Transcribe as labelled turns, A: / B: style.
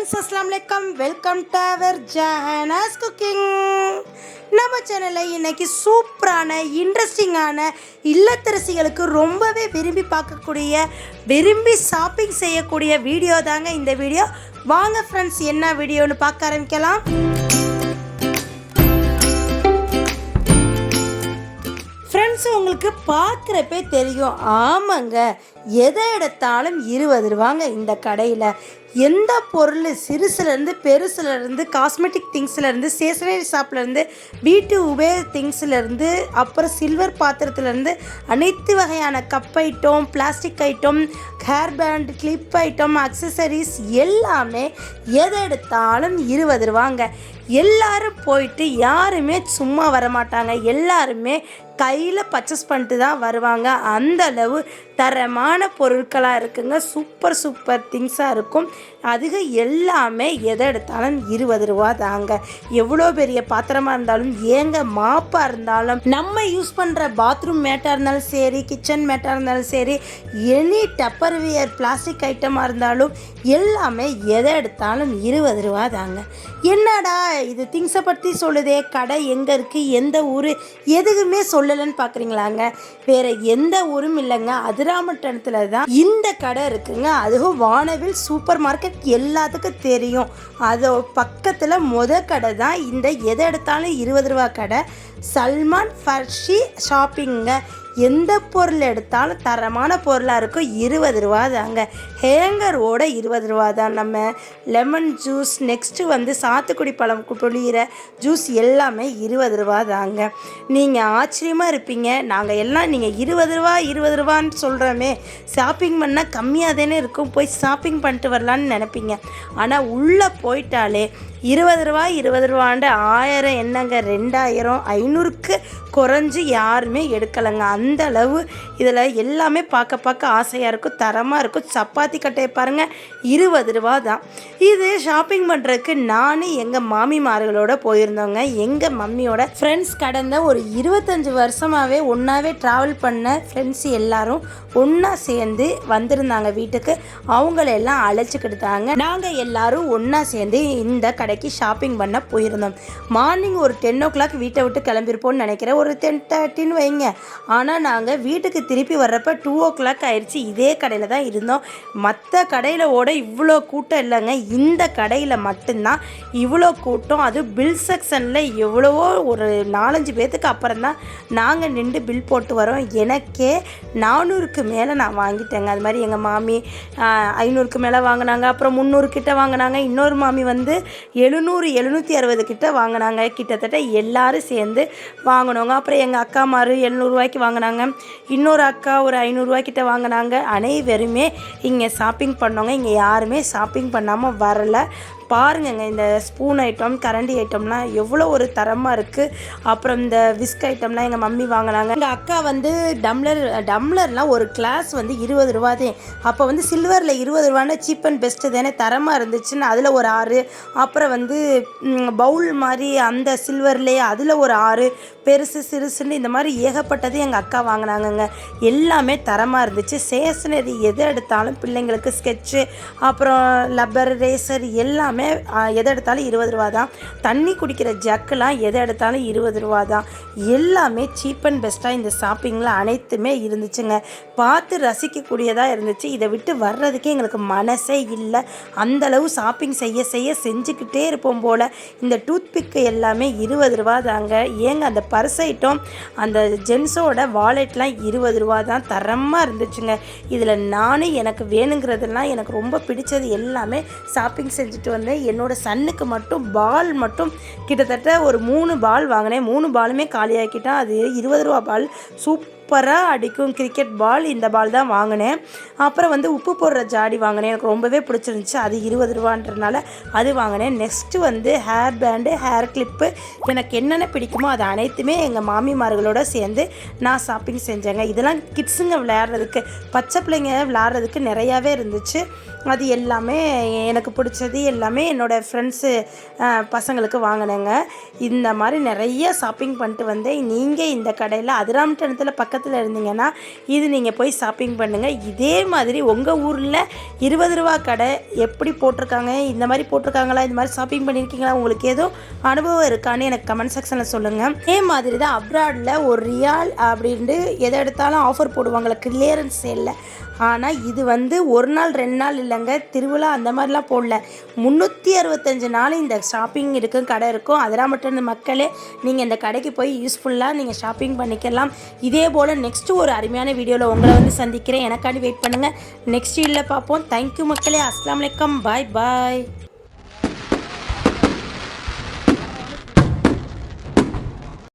A: Friends, அஸ்ஸலாமு அலைக்கும். Welcome to our Jahana's cooking. நம்ம சேனலில் இன்றைக்கி சூப்பரான இன்ட்ரெஸ்டிங்கான இல்லத்தரசிகளுக்கு ரொம்பவே விரும்பி பார்க்கக்கூடிய, விரும்பி ஷாப்பிங் செய்யக்கூடிய வீடியோ தாங்க இந்த வீடியோ. வாங்க ஃப்ரெண்ட்ஸ், என்ன வீடியோன்னு பார்க்க ஆரம்பிக்கலாம். ஃப்ரெண்ட்ஸ், உங்களுக்கு பார்க்குறப்பே தெரியும். ஆமாங்க, எதை எடுத்தாலும் 20 ரூபாங்க இந்த கடையில். எந்த பொருள் சிறுசுலேருந்து பெருசுலேருந்து, காஸ்மெட்டிக் திங்ஸ்லேருந்து, ஸ்டேஷனரி ஷாப்லேருந்து, வீட்டு உபயோக திங்ஸ்லேருந்து, அப்புறம் சில்வர் பாத்திரத்துலேருந்து அனைத்து வகையான cup item, plastic item, hair band, clip item, accessories எல்லாமே எதை எடுத்தாலும் 20 ரூபாங்க. எல்லாரும் போயிட்டு யாருமே சும்மா வரமாட்டாங்க. எல்லாருமே கையில் பர்ச்சேஸ் பண்ணிட்டு தான் வருவாங்க. அந்தளவு தரமான பொருட்களாக இருக்குங்க. சூப்பர் திங்ஸாக இருக்கும். அதுக்கு எல்லாமே எதை எடுத்தாலும் 20 ரூபா தாங்க. எவ்வளோ பெரிய பாத்திரமாக இருந்தாலும், ஏங்க மாப்பாக இருந்தாலும், நம்ம யூஸ் பண்ணுற பாத்ரூம் மேட்டாக இருந்தாலும் சரி, கிச்சன் மேட்டாக இருந்தாலும் சரி, எனி டப்பர்வேர் பிளாஸ்டிக் ஐட்டமாக இருந்தாலும் எல்லாமே எதை எடுத்தாலும் 20 ரூபா தாங்க. என்னடா இது திங்ஸை பற்றி சொல்லுதே, கடை எங்கே இருக்குது, எந்த ஊர், எதுக்குமே சொல்லலைன்னு பார்க்குறீங்களாங்க. வேறு எந்த ஊரும் இல்லைங்க, அதிராமட்டணத்தில் தான் இந்த கடை இருக்குங்க. அதுவும் வானவில் சூப்பர் மார்க்கெட் எல்லாத்துக்கும் தெரியும். அது பக்கத்தில் கடை தான் இந்த எதை எடுத்தாலும் 20 ரூபா கடை, சல்மான் ஃபர்ஷி ஷாப்பிங்க. எந்த பொருள் எடுத்தாலும் தரமான பொருளாக இருக்கும். 20 ரூபா தாங்க. ஹேங்கரோட 20 ரூபா தான். நம்ம லெமன் ஜூஸ், நெக்ஸ்ட்டு வந்து சாத்துக்குடி பழம் பொழிகிற ஜூஸ் எல்லாமே 20 ரூபா தாங்க. நீங்கள் ஆச்சரியமாக இருப்பீங்க, நாங்கள் எல்லாம் நீங்கள் 20 ரூபான்னு சொல்கிறோமே, ஷாப்பிங் பண்ணால் கம்மியாக தானே இருக்கும், போய் ஷாப்பிங் பண்ணிட்டு வரலான்னு நினைப்பீங்க. ஆனால் உள்ளே போயிட்டாலே 20 ரூபாண்டு 1000 என்னங்க, 2000, 500க்கு குறைஞ்சி யாருமே எடுக்கலைங்க. அந்த அளவு இதில் எல்லாமே பார்க்க ஆசையாக இருக்கும், தரமாக இருக்கும். சப்பாத்தி கட்டையை பாருங்கள், 20 ரூபா தான். இது ஷாப்பிங் பண்ணுறதுக்கு நான் எங்கள் மாமிமார்களோட போயிருந்தோங்க. எங்கள் மம்மியோட ஃப்ரெண்ட்ஸ் கடந்த ஒரு 25 வருஷமாகவே ஒன்றாவே ட்ராவல் பண்ண ஃப்ரெண்ட்ஸ் எல்லாரும் ஒன்றா சேர்ந்து வந்திருந்தாங்க வீட்டுக்கு. அவங்களெல்லாம் அழைச்சிக்கிட்டாங்க. நாங்கள் எல்லோரும் ஒன்றா சேர்ந்து இந்த கடைக்கு ஷாப்பிங் பண்ண போயிருந்தோம். மார்னிங் ஒரு 10 o'clock வீட்டை விட்டு கிளம்பியிருப்போம்னு நினைக்கிறேன், ஒரு 10:30 வைங்க. ஆனால் நாங்கள் வீட்டுக்கு திருப்பி வர்றப்ப 2 o'clock ஆயிடுச்சு. இதே கடையில் தான் இருந்தோம். மற்ற கடையில் இவ்வளோ கூட்டம் இல்லைங்க, இந்த கடையில் மட்டும்தான் இவ்வளோ கூட்டம். அது பில் செக்ஷனில் எவ்வளவோ ஒரு 4-5 பேர்த்துக்கு அப்புறம் தான் நாங்கள் நின்று பில் போட்டு வரோம். எனக்கே 400க்கு மேலே நான் வாங்கிட்டேங்க. அது மாதிரி எங்கள் மாமி 500க்கு மேலே வாங்கினாங்க, அப்புறம் 300 கிட்ட வாங்கினாங்க. இன்னொரு மாமி வந்து 760 கிட்ட வாங்கினாங்க. கிட்டத்தட்ட எல்லோரும் சேர்ந்து வாங்கினோங்க. அப்புறம் எங்கள் அக்காமாரு 700 ரூபாய்க்கு வாங்கினாங்க. இன்னொரு அக்கா ஒரு 500 ரூபாய்க்கிட்ட வாங்கினாங்க. அனைவருமே இங்கே ஷாப்பிங் பண்ணோங்க. இங்கே யாருமே ஷாப்பிங் பண்ணாமல் வரலை. பாருங்கங்க, இந்த ஸ்பூன் ஐட்டம், கரண்டி ஐட்டம்லாம் எவ்வளோ ஒரு தரமாக இருக்குது. அப்புறம் இந்த விஸ்க் ஐட்டம்லாம் எங்கள் மம்மி வாங்கினாங்க. எங்கள் அக்கா வந்து டம்ளர்லாம் ஒரு கிளாஸ் வந்து 20 ரூபா தான். அப்போ வந்து சில்வரில் 20 ரூபான்னு சீப் அண்ட் பெஸ்ட்டு தானே, தரமாக இருந்துச்சுன்னு அதில் ஒரு 6. அப்புறம் வந்து பவுல் மாதிரி அந்த சில்வர்லேயே அதில் ஒரு 6, பெருசு சிறுசுன்னு இந்த மாதிரி ஏகப்பட்டது எங்கள் அக்கா வாங்கினாங்கங்க. எல்லாமே தரமாக இருந்துச்சு. ஸ்டேஷனரி எதை எடுத்தாலும் பிள்ளைங்களுக்கு ஸ்கெட்சு, அப்புறம் லப்பர், ரேசர் எல்லாமே எதை எடுத்தாலும் 20 ரூபா தான். தண்ணி குடிக்கிற ஜக்கெலாம் எதை எடுத்தாலும் 20 ரூபா தான். எல்லாமே சீப் அண்ட் பெஸ்ட்டாக இந்த ஷாப்பிங்கில் அனைத்துமே இருந்துச்சுங்க. பார்த்து ரசிக்கக்கூடியதாக இருந்துச்சு. இதை விட்டு வர்றதுக்கே எங்களுக்கு மனசே இல்லை. அந்தளவு ஷாப்பிங் செய்ய செஞ்சுக்கிட்டே இருப்போம் போல். இந்த டூத்பிக்கு எல்லாமே 20 ரூபா தாங்க. ஏங்க அந்த பர்ஸ் ஐட்டம், அந்த ஜென்ஸோட வாலெட்லாம் 20 ரூபா தான். தரமாக இருந்துச்சுங்க. இதில் நானும் எனக்கு வேணுங்கிறதெல்லாம், எனக்கு ரொம்ப பிடிச்சது எல்லாமே ஷாப்பிங் செஞ்சுட்டு வந்தேன். என்னோட சன்னுக்கு மட்டும் பால் மட்டும் கிட்டத்தட்ட ஒரு 3 பால் வாங்கினேன். 3 பாலுமே காலியாக்கிட்டேன். அது 20 ரூபா பால், சூப்பராக அடிக்கும் கிரிக்கெட் பால். இந்த பால் தான் வாங்கினேன். அப்புறம் வந்து உப்பு போடுற ஜாடி வாங்கினேன், எனக்கு ரொம்பவே பிடிச்சிருந்துச்சு. அது 20 ரூபான்றனால அது வாங்கினேன். நெக்ஸ்ட்டு வந்து ஹேர் பேண்டு, ஹேர் கிளிப்பு, எனக்கு என்னென்ன பிடிக்குமோ அது அனைத்துமே எங்கள் மாமிமார்களோடு சேர்ந்து நான் ஷாப்பிங் செஞ்சேங்க. இதெல்லாம் கிட்ஸுங்க விளையாடுறதுக்கு, பச்சை பிள்ளைங்க விளையாடுறதுக்கு நிறையாவே இருந்துச்சு. அது எல்லாமே எனக்கு பிடிச்சது எல்லாமே என்னோடய ஃப்ரெண்ட்ஸு பசங்களுக்கு வாங்கினேங்க. இந்த மாதிரி நிறைய ஷாப்பிங் பண்ணிட்டு வந்தேன். நீங்கள் இந்த கடையில் அதிராமட்டணத்தில் பக்கத்தில் இருந்தீங்கன்னா இது நீங்கள் போய் ஷாப்பிங் பண்ணுங்கள். இதே மாதிரி உங்கள் ஊரில் 20 ரூபா கடை எப்படி போட்டிருக்காங்க, இந்த மாதிரி போட்டிருக்காங்களா, இந்த மாதிரி ஷாப்பிங் பண்ணியிருக்கீங்களா, உங்களுக்கு ஏதோ அனுபவம் இருக்கான்னு எனக்கு கமெண்ட் செக்ஷனில் சொல்லுங்கள். இதே மாதிரி தான் அப்ராடில் ஒரு ரியால் அப்படின்ட்டு எதை எடுத்தாலும் ஆஃபர் போடுவாங்களே கிளியரன்ஸ் சேலில். ஆனால் இது வந்து 1 நாள் 2 நாள் இல்லைங்க, திருவிழா அந்த மாதிரிலாம் போடல. 365 நாள் இந்த ஷாப்பிங் இருக்கும், கடை இருக்கும். அதெல்லாம் மட்டும் இந்த மக்களே நீங்கள் இந்த கடைக்கு போய் யூஸ்ஃபுல்லாக நீங்கள் ஷாப்பிங் பண்ணிக்கலாம். இதே போல் நெக்ஸ்ட்டு ஒரு அருமையான வீடியோவில் உங்களை வந்து சந்திக்கிறேன். எனக்காண்டி வெயிட் பண்ணுங்கள். நெக்ஸ்ட் வீடியோவில் பார்ப்போம். தேங்க்யூ மக்களே. அஸ்ஸலாமு அலைக்கும். பாய் பாய்.